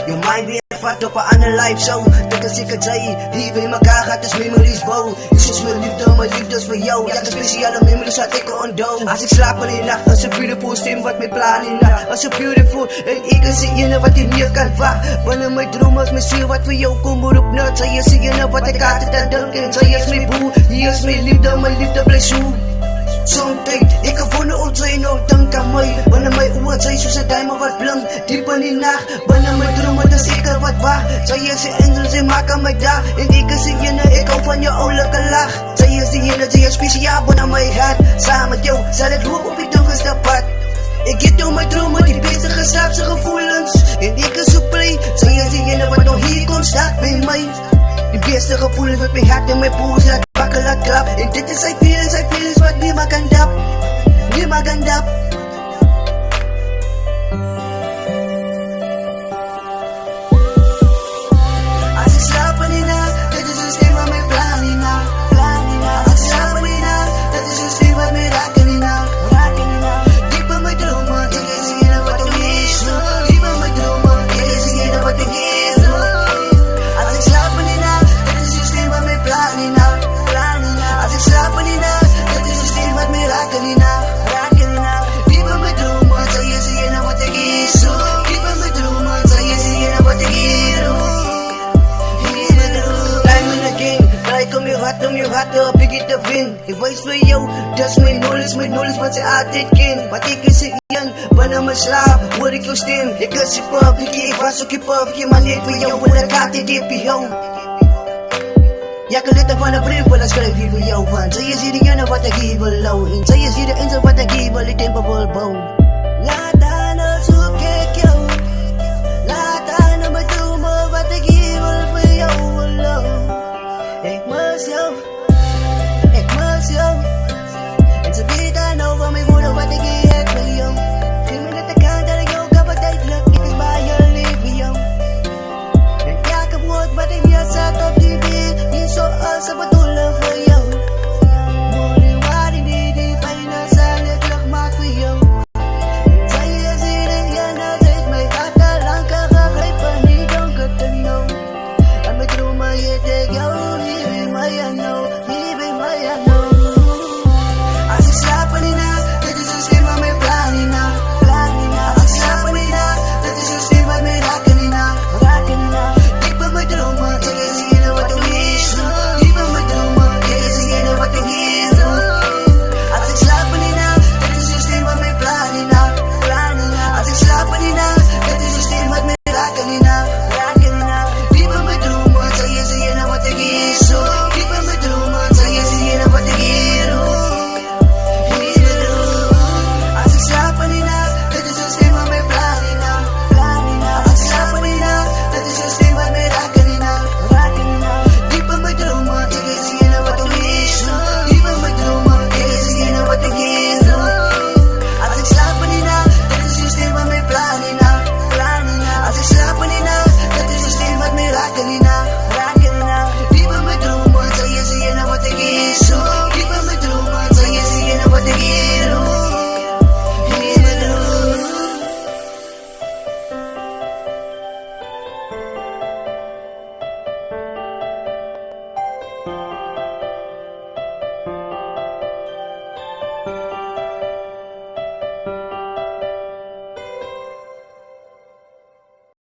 Your mind weer vat op 'n ander life so. Dink as ek het jy hier by mekaar gehad as memories bou. Is soos my liefde is vir jou. Ja, die spesiale memories wat ek onthou. As ek slaap in die nag, is 'n beautiful stem wat my plan in nag. As so beautiful en ek is die ene wat nie meer kan wag. Binne my drome is my siel wat vir jou kom roep nou. Sy is die ene wat ek altyd aan dink en sy is my boe. Hier is my liefde bly so. Somtyd, ek wonder of jy nou dink aan my. Binne my oë, sy soos 'n diamond wat blink diep in die nag. Binne my drome, dit is seker wat wag. Sy is die engel, sy maak aan my dag. En ek is die ene, ek hou van jou oulike lag. Sy is die ene, sy is spesiaal binne my hart. Saam met jou, sal ek loop op die donkerste pad. Ek het jou my drome, die beste geslaapse gevoelens. En ek is so bly, sy is die ene wat nog hier kom staan by my. Die beste gevoelens wat my hart en my pols laat wakker laat klap. En dit is sy feelings wat niemand kan dap. Niemand kan dap. As ek slaap in die nacht, dit is een stem wat my plan in nacht. As ek slaap in die nacht, dit is een stem wat my raak in die nacht. Diep in my drome, ek is die ene wat ek is. Diep in my drome, ek is die ene wat ek is. As ek slaap in die nacht, dit is een stem wat my plan in nacht. As ek slaap in die nacht, dit is een stem wat my raak in die nacht. Diep in my drome, sy is die ene wat ek is. Diep in my drome, sy is die ene wat ek is. Time and again, draai om jou hart op, ek het te win. Ek wys vir jou, dis my knowledge wat sy altyd ken. Wat ek is die een, binne my slaap, hoor ek jou stem. Ek is die perfect, ek was ook die perfect, maar net vir jou, wil ek altyd diep by jou. Ja, kan letter van 'n brief wil ek skryf hier vir jou, want sy is hier die ene wat ek hier wil hou. En sy is hier die engel wat ek hier wil die tempel wil bou. Laat aan ons soek ek jou. Laat aan my drome wat ek hier wil vir jou wil hou. Ek mis jou.